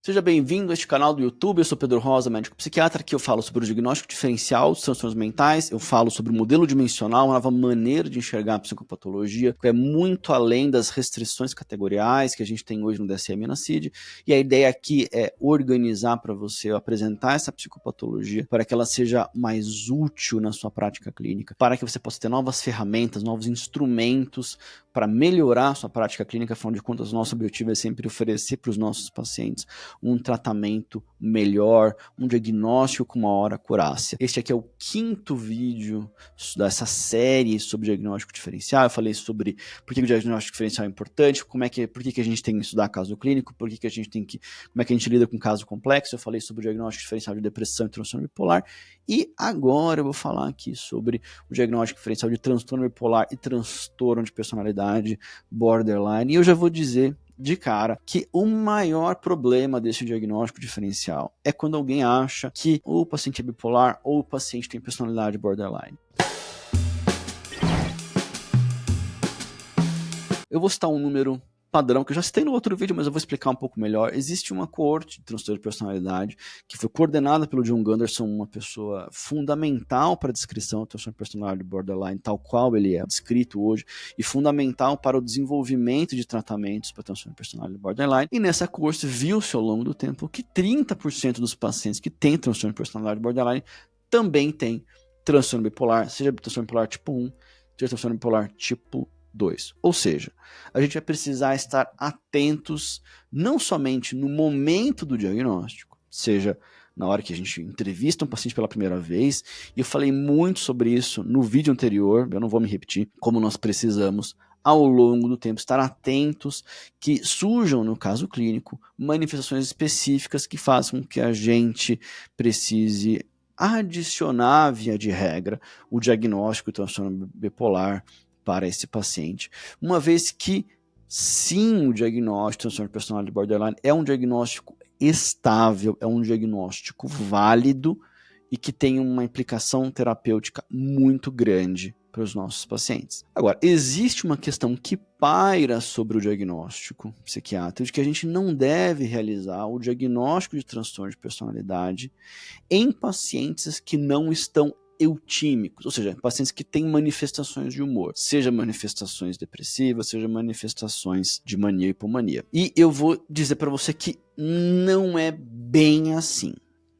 Seja bem-vindo a este canal do YouTube, eu sou Pedro Rosa, médico psiquiatra, aqui eu falo sobre o diagnóstico diferencial dos transtornos mentais, eu falo sobre o modelo dimensional, uma nova maneira de enxergar a psicopatologia, que é muito além das restrições categoriais que a gente tem hoje no DSM e na CID, e a ideia aqui é organizar para você, apresentar essa psicopatologia para que ela seja mais útil na sua prática clínica, para que você possa ter novas ferramentas, novos instrumentos para melhorar a sua prática clínica. Afinal de contas, o nosso objetivo é sempre oferecer para os nossos pacientes um tratamento melhor, um diagnóstico com maior acurácia. Este aqui é o 5º vídeo dessa série sobre diagnóstico diferencial. Eu falei sobre por que o diagnóstico diferencial é importante, por que a gente tem que estudar caso clínico, como é que a gente lida com caso complexo. Eu falei sobre o diagnóstico diferencial de depressão e transtorno bipolar. E agora eu vou falar aqui sobre o diagnóstico diferencial de transtorno bipolar e transtorno de personalidade borderline. E eu já vou dizer de cara que o maior problema desse diagnóstico diferencial é quando alguém acha que o paciente é bipolar ou o paciente tem personalidade borderline. Eu vou citar um número padrão, que eu já citei no outro vídeo, mas eu vou explicar um pouco melhor. Existe uma coorte de transtorno de personalidade que foi coordenada pelo John Gunderson, uma pessoa fundamental para a descrição do transtorno de personalidade borderline, tal qual ele é descrito hoje, e fundamental para o desenvolvimento de tratamentos para transtorno de personalidade borderline. E nessa coorte viu-se ao longo do tempo que 30% dos pacientes que têm transtorno de personalidade borderline também têm transtorno bipolar, seja transtorno bipolar tipo 1, seja transtorno bipolar tipo 2. Ou seja, a gente vai precisar estar atentos não somente no momento do diagnóstico, seja na hora que a gente entrevista um paciente pela primeira vez, e eu falei muito sobre isso no vídeo anterior, eu não vou me repetir, como nós precisamos ao longo do tempo estar atentos que surjam no caso clínico manifestações específicas que façam com que a gente precise adicionar, via de regra, o diagnóstico do transtorno bipolar para esse paciente, uma vez que sim, o diagnóstico de transtorno de personalidade borderline é um diagnóstico estável, é um diagnóstico válido e que tem uma implicação terapêutica muito grande para os nossos pacientes. Agora, existe uma questão que paira sobre o diagnóstico psiquiátrico de que a gente não deve realizar o diagnóstico de transtorno de personalidade em pacientes que não estão eutímicos, ou seja, pacientes que têm manifestações de humor, seja manifestações depressivas, seja manifestações de mania e hipomania. E eu vou dizer para você que não é bem assim.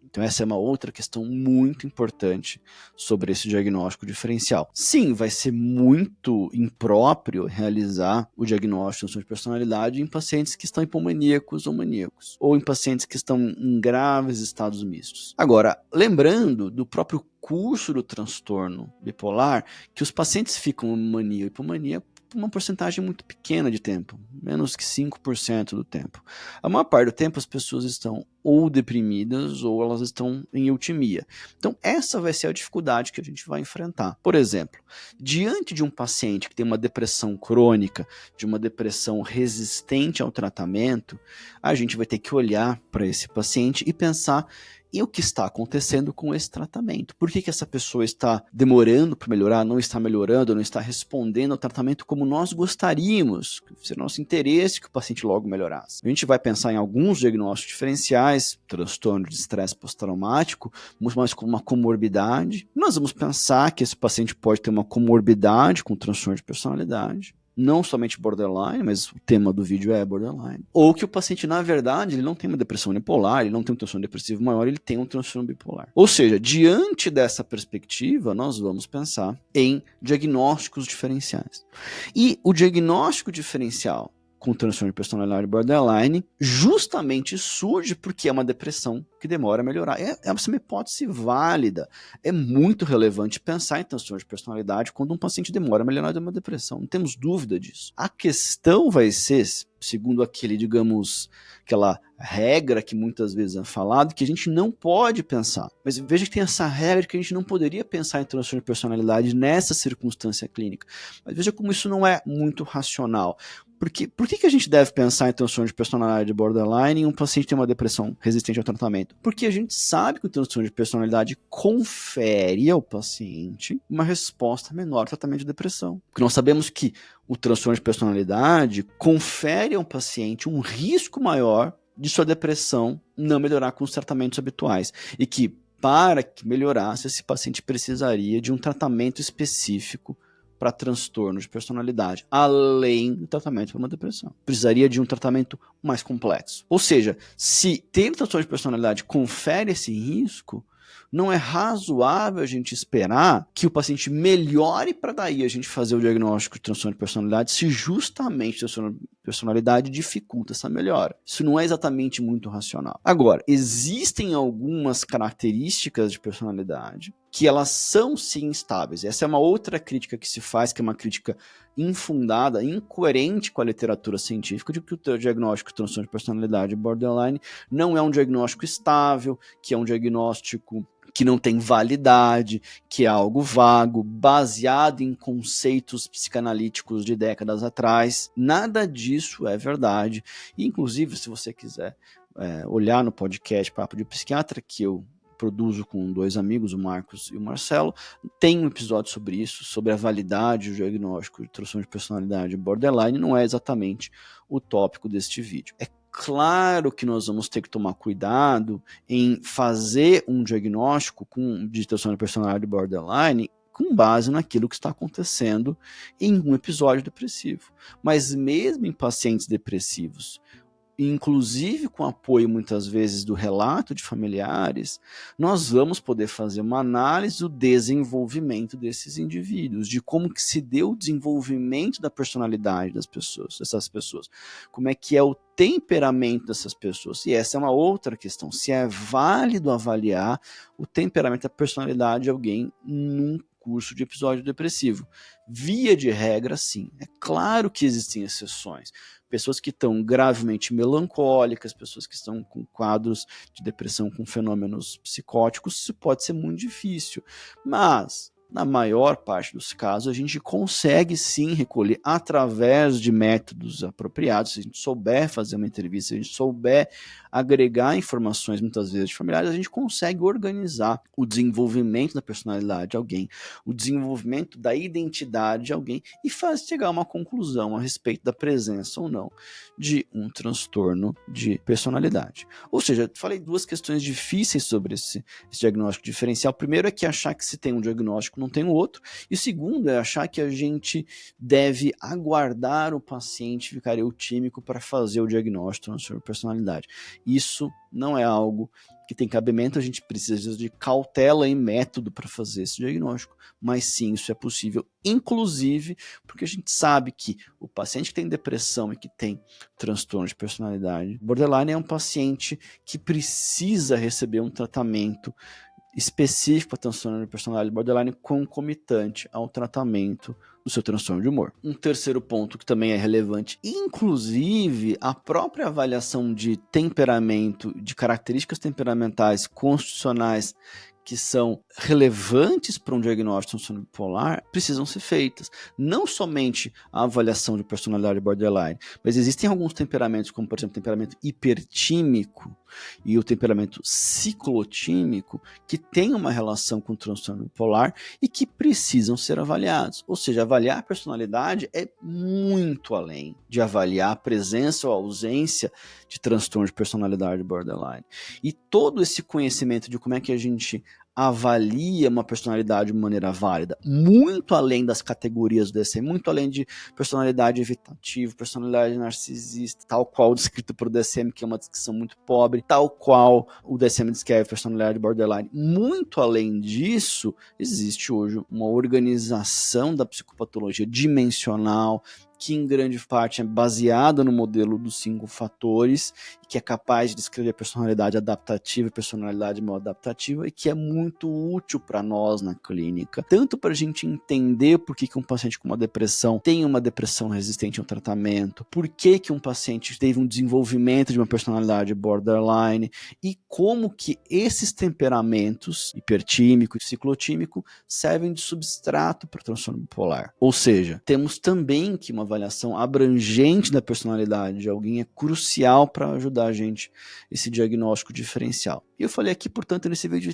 Então essa é uma outra questão muito importante sobre esse diagnóstico diferencial. Sim, vai ser muito impróprio realizar o diagnóstico de personalidade em pacientes que estão hipomaníacos ou maníacos, ou em pacientes que estão em graves estados mistos. Agora, lembrando do próprio curso do transtorno bipolar, que os pacientes ficam em mania ou hipomania uma porcentagem muito pequena de tempo, menos que 5% do tempo. A maior parte do tempo as pessoas estão ou deprimidas ou elas estão em eutimia. Então essa vai ser a dificuldade que a gente vai enfrentar. Por exemplo, diante de um paciente que tem uma depressão crônica, de uma depressão resistente ao tratamento, a gente vai ter que olhar para esse paciente e pensar e o que está acontecendo com esse tratamento? Por que essa pessoa está demorando para melhorar, não está melhorando, não está respondendo ao tratamento como nós gostaríamos? Seria nosso interesse que o paciente logo melhorasse. A gente vai pensar em alguns diagnósticos diferenciais, transtorno de estresse pós-traumático, muito mais como uma comorbidade. Nós vamos pensar que esse paciente pode ter uma comorbidade com transtorno de personalidade. Não somente borderline, mas o tema do vídeo é borderline. Ou que o paciente, na verdade, ele não tem uma depressão unipolar, ele não tem um transtorno depressivo maior, ele tem um transtorno bipolar. Ou seja, diante dessa perspectiva, nós vamos pensar em diagnósticos diferenciais. E o diagnóstico diferencial com transtorno de personalidade borderline justamente surge porque é uma depressão que demora a melhorar. É uma hipótese válida. É muito relevante pensar em transtorno de personalidade quando um paciente demora a melhorar de uma depressão. Não temos dúvida disso. A questão vai ser, segundo aquela regra que muitas vezes é falado, que a gente não pode pensar. Mas veja que tem essa regra de que a gente não poderia pensar em transtorno de personalidade nessa circunstância clínica. Mas veja como isso não é muito racional. Por que a gente deve pensar em transtorno de personalidade borderline em um paciente que tem uma depressão resistente ao tratamento? Porque a gente sabe que o transtorno de personalidade confere ao paciente uma resposta menor ao tratamento de depressão. Porque nós sabemos que o transtorno de personalidade confere ao paciente um risco maior de sua depressão não melhorar com os tratamentos habituais. E que, para que melhorasse, esse paciente precisaria de um tratamento específico para transtorno de personalidade, além do tratamento para uma depressão. Precisaria de um tratamento mais complexo. Ou seja, se ter transtorno de personalidade confere esse risco, não é razoável a gente esperar que o paciente melhore para daí a gente fazer o diagnóstico de transtorno de personalidade, se justamente o transtorno de personalidade dificulta essa melhora. Isso não é exatamente muito racional. Agora, existem algumas características de personalidade que elas são sim instáveis. Essa é uma outra crítica que se faz, que é uma crítica infundada, incoerente com a literatura científica, de que o diagnóstico de transtorno de personalidade borderline não é um diagnóstico estável, que é um diagnóstico que não tem validade, que é algo vago, baseado em conceitos psicanalíticos de décadas atrás. Nada disso é verdade. E, inclusive, se você quiser olhar no podcast Papo de Psiquiatra, que eu produzo com 2 amigos, o Marcos e o Marcelo, tem um episódio sobre isso, sobre a validade do diagnóstico de transtorno de personalidade borderline, não é exatamente o tópico deste vídeo. É claro que nós vamos ter que tomar cuidado em fazer um diagnóstico de transtorno de personalidade borderline com base naquilo que está acontecendo em um episódio depressivo. Mas mesmo em pacientes depressivos, inclusive com apoio muitas vezes do relato de familiares, nós vamos poder fazer uma análise do desenvolvimento desses indivíduos, de como que se deu o desenvolvimento da personalidade dessas pessoas, como é que é o temperamento dessas pessoas. E essa é uma outra questão, se é válido avaliar o temperamento da personalidade de alguém num curso de episódio depressivo. Via de regra, sim. É claro que existem exceções. Pessoas que estão gravemente melancólicas, pessoas que estão com quadros de depressão com fenômenos psicóticos, isso pode ser muito difícil. Mas, na maior parte dos casos, a gente consegue sim recolher através de métodos apropriados. Se a gente souber fazer uma entrevista, se a gente souber agregar informações muitas vezes de familiares, a gente consegue organizar o desenvolvimento da personalidade de alguém, o desenvolvimento da identidade de alguém e faz chegar a uma conclusão a respeito da presença ou não de um transtorno de personalidade. Ou seja, eu falei 2 questões difíceis sobre esse diagnóstico diferencial. O primeiro é que achar que se tem um diagnóstico não tem o outro, e o segundo é achar que a gente deve aguardar o paciente ficar eutímico para fazer o diagnóstico de transtorno de personalidade. Isso não é algo que tem cabimento, a gente precisa de cautela e método para fazer esse diagnóstico, mas sim, isso é possível, inclusive porque a gente sabe que o paciente que tem depressão e que tem transtorno de personalidade borderline é um paciente que precisa receber um tratamento específico para transtorno de personalidade borderline concomitante ao tratamento do seu transtorno de humor. Um terceiro ponto que também é relevante, inclusive a própria avaliação de temperamento, de características temperamentais constitucionais que são relevantes para um diagnóstico de transtorno bipolar, precisam ser feitas. Não somente a avaliação de personalidade borderline, mas existem alguns temperamentos, como por exemplo o temperamento hipertímico e o temperamento ciclotímico, que têm uma relação com o transtorno bipolar e que precisam ser avaliados. Ou seja, avaliar a personalidade é muito além de avaliar a presença ou ausência de transtorno de personalidade borderline. E todo esse conhecimento de como é que a gente avalia uma personalidade de maneira válida, muito além das categorias do DSM, muito além de personalidade evitativa, personalidade narcisista, tal qual descrito por DSM, que é uma descrição muito pobre, tal qual o DSM descreve personalidade borderline. Muito além disso, existe hoje uma organização da psicopatologia dimensional, que em grande parte é baseada no modelo dos 5 fatores, que é capaz de descrever a personalidade adaptativa e personalidade mal adaptativa, e que é muito útil para nós na clínica, tanto para a gente entender por que um paciente com uma depressão tem uma depressão resistente ao tratamento, por que um paciente teve um desenvolvimento de uma personalidade borderline, e como que esses temperamentos, hipertímico e ciclotímico, servem de substrato para o transtorno bipolar. Ou seja, temos também que uma avaliação abrangente da personalidade de alguém é crucial para ajudar ajudar a gente esse diagnóstico diferencial. E eu falei aqui, portanto, nesse vídeo,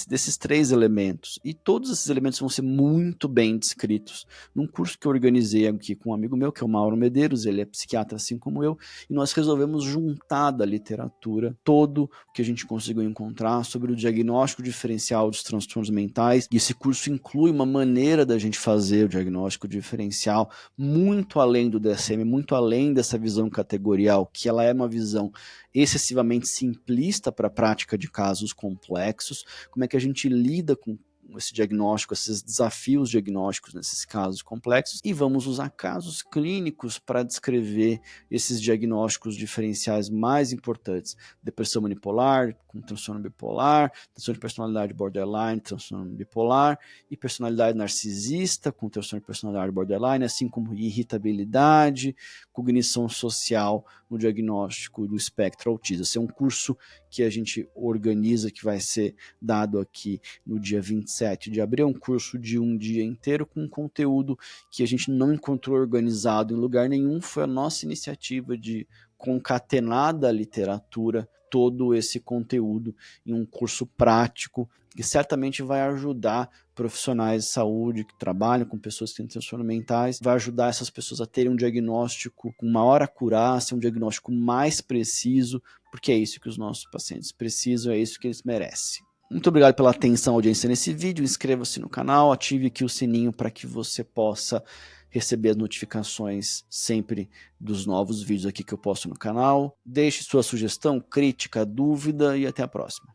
desses três elementos. E todos esses elementos vão ser muito bem descritos num curso que eu organizei aqui com um amigo meu, que é o Mauro Medeiros, ele é psiquiatra assim como eu, e nós resolvemos juntar da literatura todo o que a gente conseguiu encontrar sobre o diagnóstico diferencial dos transtornos mentais. E esse curso inclui uma maneira da gente fazer o diagnóstico diferencial muito além do DSM, muito além dessa visão categorial, que ela é uma visão excessivamente simplista para a prática de casos complexos. Como é que a gente lida com esse diagnóstico, esses desafios diagnósticos nesses casos complexos, e vamos usar casos clínicos para descrever esses diagnósticos diferenciais mais importantes: depressão unipolar, com transtorno bipolar, transtorno de personalidade borderline, transtorno bipolar, e personalidade narcisista, com transtorno de personalidade borderline, assim como irritabilidade, cognição social no diagnóstico do espectro autista. Esse é um curso que a gente organiza, que vai ser dado aqui no dia 27 de abril, um curso de um dia inteiro com conteúdo que a gente não encontrou organizado em lugar nenhum. Foi a nossa iniciativa de concatenar da literatura todo esse conteúdo em um curso prático, que certamente vai ajudar profissionais de saúde que trabalham com pessoas que têm transtornos mentais, vai ajudar essas pessoas a terem um diagnóstico com maior acurácia, um diagnóstico mais preciso, porque é isso que os nossos pacientes precisam, é isso que eles merecem. Muito obrigado pela atenção e audiência nesse vídeo. Inscreva-se no canal, ative aqui o sininho para que você possa receber as notificações sempre dos novos vídeos aqui que eu posto no canal. Deixe sua sugestão, crítica, dúvida e até a próxima.